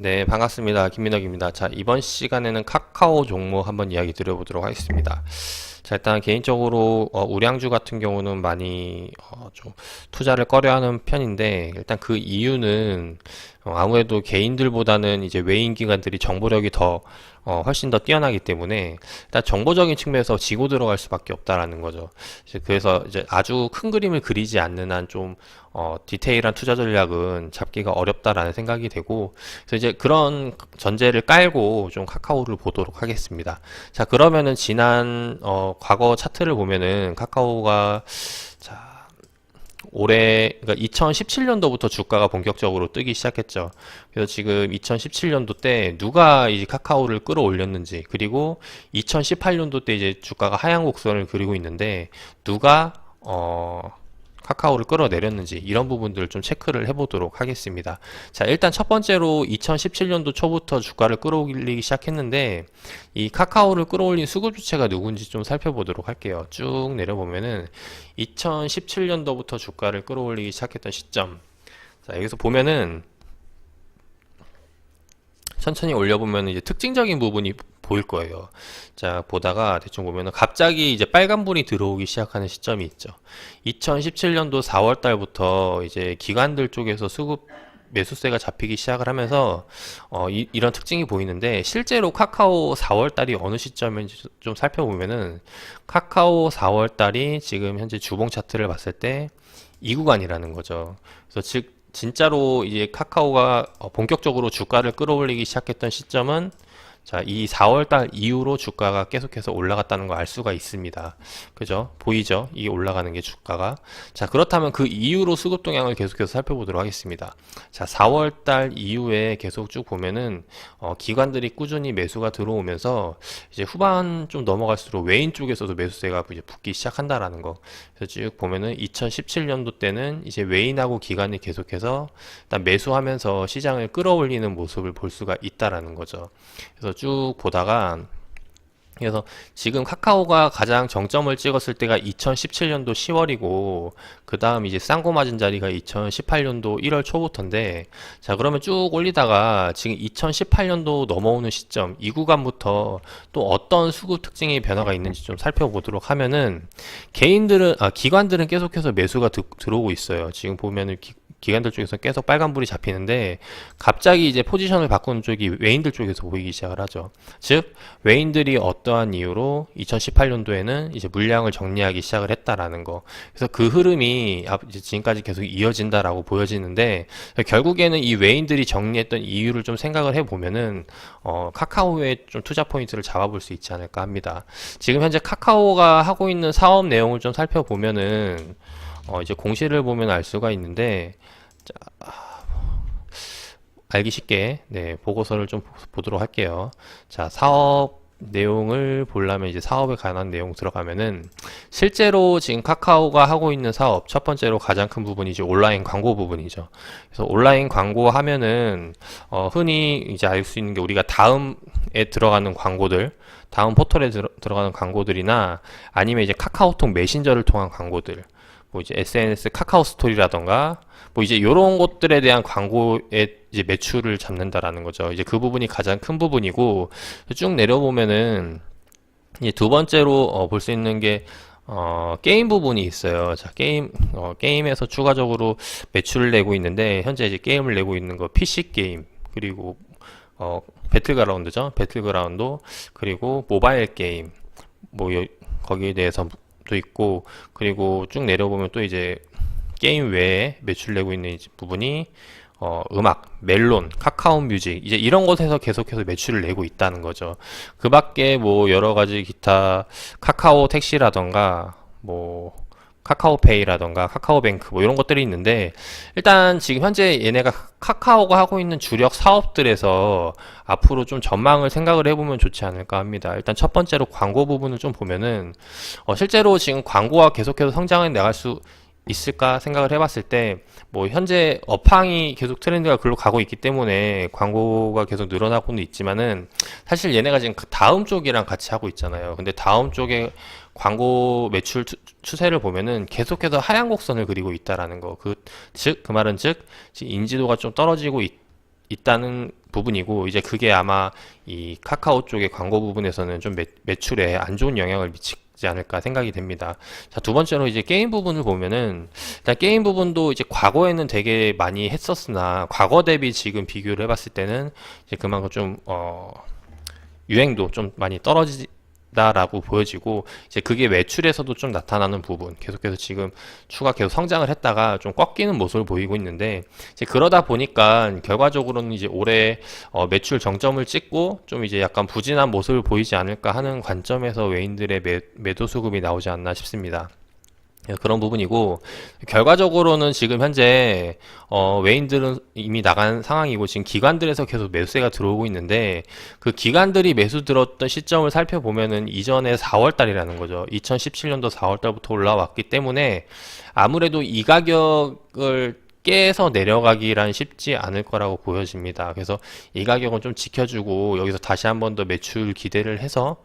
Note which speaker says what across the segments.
Speaker 1: 네, 반갑습니다. 김민혁입니다. 자, 이번 시간에는 카카오 종목 한번 이야기 드려보도록 하겠습니다. 자, 일단 개인적으로 우량주 같은 경우는 많이 좀 투자를 꺼려하는 편인데, 일단 그 이유는 아무래도 개인들보다는 이제 외인 기관들이 정보력이 더 훨씬 더 뛰어나기 때문에 일단 정보적인 측면에서 지고 들어갈 수밖에 없다라는 거죠. 그래서 이제 아주 큰 그림을 그리지 않는 한 좀 디테일한 투자 전략은 잡기가 어렵다라는 생각이 되고, 그래서 이제 그런 전제를 깔고 좀 카카오를 보도록 하겠습니다. 자, 그러면은 지난 과거 차트를 보면은 카카오가 자 올해 그러니까 2017년도부터 주가가 본격적으로 뜨기 시작했죠. 그래서 지금 2017년도 때 누가 이 카카오를 끌어올렸는지, 그리고 2018년도 때 이제 주가가 하향 곡선을 그리고 있는데 누가 카카오를 끌어내렸는지, 이런 부분들을 좀 체크를 해보도록 하겠습니다. 자, 일단 첫 번째로 2017년도 초부터 주가를 끌어올리기 시작했는데 이 카카오를 끌어올린 수급 주체가 누군지 좀 살펴보도록 할게요. 쭉 내려보면은 2017년도부터 주가를 끌어올리기 시작했던 시점, 자, 여기서 보면은 천천히 올려보면 이제 특징적인 부분이 보일 거예요. 자, 보다가 대충 보면은 갑자기 이제 빨간불이 들어오기 시작하는 시점이 있죠. 2017년도 4월 달부터 이제 기관들 쪽에서 수급 매수세가 잡히기 시작을 하면서 이런 특징이 보이는데, 실제로 카카오 4월 달이 어느 시점인지 좀 살펴보면은 카카오 4월 달이 지금 현재 주봉 차트를 봤을 때 이 구간이라는 거죠. 그래서 즉 진짜로 이제 카카오가 본격적으로 주가를 끌어올리기 시작했던 시점은 자, 이 4월달 이후로 주가가 계속해서 올라갔다는 걸 알 수가 있습니다. 그죠? 보이죠? 이게 올라가는 게 주가가. 자, 그렇다면 그 이후로 수급 동향을 계속해서 살펴보도록 하겠습니다. 자, 4월달 이후에 계속 쭉 보면은 기관들이 꾸준히 매수가 들어오면서 이제 후반 좀 넘어갈수록 외인 쪽에서도 매수세가 이제 붙기 시작한다라는 거. 그래서 쭉 보면은 2017년도 때는 이제 외인하고 기관이 계속해서 일단 매수하면서 시장을 끌어올리는 모습을 볼 수가 있다라는 거죠. 그래서 쭉 보다가, 그래서 지금 카카오가 가장 정점을 찍었을 때가 2017년도 10월이고 그 다음 이제 쌍고 맞은 자리가 2018년도 1월 초부터인데, 자, 그러면 쭉 올리다가 지금 2018년도 넘어오는 시점, 이 구간부터 또 어떤 수급 특징의 변화가 있는지 좀 살펴보도록 하면은, 기관들은 계속해서 매수가 들어오고 있어요. 지금 보면은 기관들 쪽에서 계속 빨간불이 잡히는데 갑자기 이제 포지션을 바꾸는 쪽이 외인들 쪽에서 보이기 시작을 하죠. 즉 외인들이 어떠한 이유로 2018년도에는 이제 물량을 정리하기 시작을 했다라는 거. 그래서 그 흐름이 이제 지금까지 계속 이어진다라고 보여지는데, 결국에는 이 외인들이 정리했던 이유를 좀 생각을 해보면은 카카오의 좀 투자 포인트를 잡아볼 수 있지 않을까 합니다. 지금 현재 카카오가 하고 있는 사업 내용을 좀 살펴보면은 이제 공시를 보면 알 수가 있는데, 자, 알기 쉽게 네, 보고서를 좀 보도록 할게요. 자, 사업 내용을 보려면 이제 사업에 관한 내용 들어가면은 실제로 지금 카카오가 하고 있는 사업, 첫 번째로 가장 큰 부분이 이제 온라인 광고 부분이죠. 그래서 온라인 광고 하면은 흔히 이제 알 수 있는 게, 우리가 다음에 들어가는 광고들, 다음 포털에 들어가는 광고들이나 아니면 이제 카카오톡 메신저를 통한 광고들, 뭐 이제 SNS 카카오 스토리라던가 뭐 이제 이런 것들에 대한 광고의 이제 매출을 잡는다라는 거죠. 이제 그 부분이 가장 큰 부분이고, 쭉 내려보면은 이제 두 번째로 볼 수 있는 게 게임 부분이 있어요. 자, 게임에서 추가적으로 매출을 내고 있는데, 현재 이제 게임을 내고 있는 거 PC 게임, 그리고 배틀그라운드죠. 배틀그라운드, 그리고 모바일 게임, 뭐 거기에 대해서 도 있고, 그리고 쭉 내려보면 또 이제 게임 외에 매출 내고 있는 부분이 음악, 멜론, 카카오 뮤직, 이제 이런 곳에서 계속해서 매출을 내고 있다는 거죠. 그 밖에 뭐 여러 가지 기타 카카오 택시라던가 뭐 카카오페이라던가 카카오뱅크 뭐 이런 것들이 있는데, 일단 지금 현재 얘네가 카카오가 하고 있는 주력 사업들에서 앞으로 좀 전망을 생각을 해보면 좋지 않을까 합니다. 일단 첫 번째로 광고 부분을 좀 보면은 실제로 지금 광고가 계속해서 성장해 나갈 수 있을까 생각을 해봤을 때, 뭐 현재 업황이 계속 트렌드가 글로 가고 있기 때문에 광고가 계속 늘어나고는 있지만은, 사실 얘네가 지금 그 다음 쪽이랑 같이 하고 있잖아요. 근데 다음 쪽에 광고 매출 추세를 보면은 계속해서 하향 곡선을 그리고 있다라는 거. 그 말은 즉 인지도가 좀 떨어지고 있다는 부분이고, 이제 그게 아마 이 카카오 쪽의 광고 부분에서는 좀 매출에 안 좋은 영향을 미치지 않을까 생각이 됩니다. 자, 두 번째로 이제 게임 부분을 보면은, 일단 게임 부분도 이제 과거에는 되게 많이 했었으나, 과거 대비 지금 비교를 해봤을 때는 이제 그만큼 좀, 유행도 좀 많이 떨어지다라고 보여지고, 이제 그게 매출에서도 좀 나타나는 부분, 계속해서 지금 계속 성장을 했다가 좀 꺾이는 모습을 보이고 있는데, 이제 그러다 보니까 결과적으로는 이제 올해 매출 정점을 찍고 좀 이제 약간 부진한 모습을 보이지 않을까 하는 관점에서 외인들의 매도 수급이 나오지 않나 싶습니다. 그런 부분이고, 결과적으로는 지금 현재 외인들은 이미 나간 상황이고, 지금 기관들에서 계속 매수세가 들어오고 있는데, 그 기관들이 매수 들었던 시점을 살펴보면은 이전에 4월 달이라는 거죠. 2017년도 4월 달부터 올라왔기 때문에 아무래도 이 가격을 깨서 내려가기란 쉽지 않을 거라고 보여집니다. 그래서 이 가격은 좀 지켜주고 여기서 다시 한 번 더 매출 기대를 해서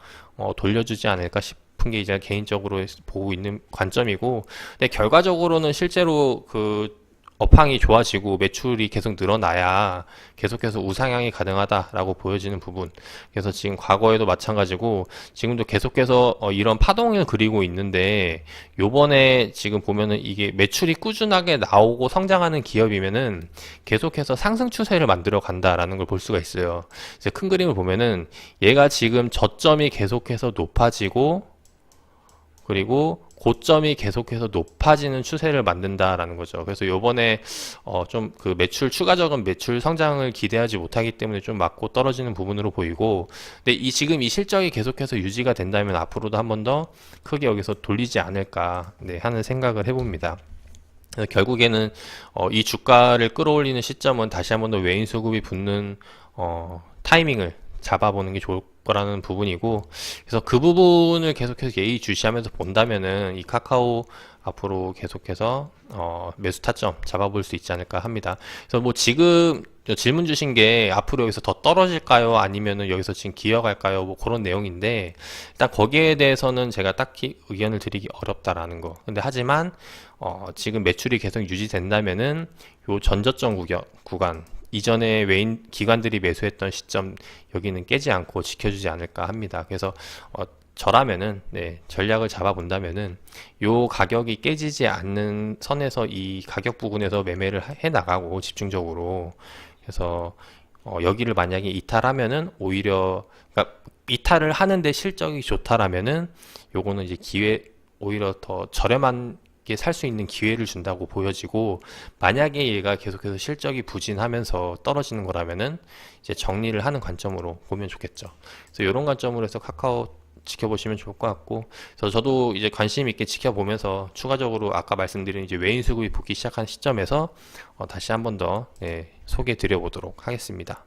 Speaker 1: 돌려주지 않을까 싶은 게 이제 개인적으로 보고 있는 관점이고, 근데 결과적으로는 실제로 그 업황이 좋아지고 매출이 계속 늘어나야 계속해서 우상향이 가능하다라고 보여지는 부분. 그래서 지금 과거에도 마찬가지고 지금도 계속해서 이런 파동을 그리고 있는데, 요번에 지금 보면은 이게 매출이 꾸준하게 나오고 성장하는 기업이면은 계속해서 상승 추세를 만들어 간다라는 걸 볼 수가 있어요. 그래서 큰 그림을 보면은 얘가 지금 저점이 계속해서 높아지고, 그리고 고점이 계속해서 높아지는 추세를 만든다라는 거죠. 그래서 요번에 좀 그 추가적인 매출 성장을 기대하지 못하기 때문에 좀 맞고 떨어지는 부분으로 보이고, 근데 지금 이 실적이 계속해서 유지가 된다면 앞으로도 한 번 더 크게 여기서 돌리지 않을까, 네, 하는 생각을 해봅니다. 그래서 결국에는 이 주가를 끌어올리는 시점은 다시 한 번 더 외인 수급이 붙는 타이밍을 잡아보는 게 좋을 거라는 부분이고, 그래서 그 부분을 계속해서 예의주시하면서 본다면은 이 카카오 앞으로 계속해서 매수 타점 잡아볼 수 있지 않을까 합니다. 그래서 뭐 지금 질문 주신 게 앞으로 여기서 더 떨어질까요? 아니면은 여기서 지금 기어갈까요? 뭐 그런 내용인데, 일단 거기에 대해서는 제가 딱히 의견을 드리기 어렵다라는 거. 근데 하지만 지금 매출이 계속 유지된다면은 요 전저점 구간, 이전에 외인 기관들이 매수했던 시점 여기는 깨지 않고 지켜주지 않을까 합니다. 그래서 저라면은, 네, 전략을 잡아본다면은 요 가격이 깨지지 않는 선에서 이 가격 부분에서 매매를 해 나가고 집중적으로, 그래서 여기를 만약에 이탈하면은 오히려, 그러니까 이탈을 하는데 실적이 좋다라면은 요거는 이제 오히려 더 저렴한 살 수 있는 기회를 준다고 보여지고, 만약에 얘가 계속해서 실적이 부진하면서 떨어지는 거라면은 이제 정리를 하는 관점으로 보면 좋겠죠. 그래서 이런 관점으로 해서 카카오 지켜보시면 좋을 것 같고, 그래서 저도 이제 관심 있게 지켜보면서 추가적으로 아까 말씀드린 이제 외인 수급이 붙기 시작한 시점에서 다시 한 번 더, 네, 소개해 드려 보도록 하겠습니다.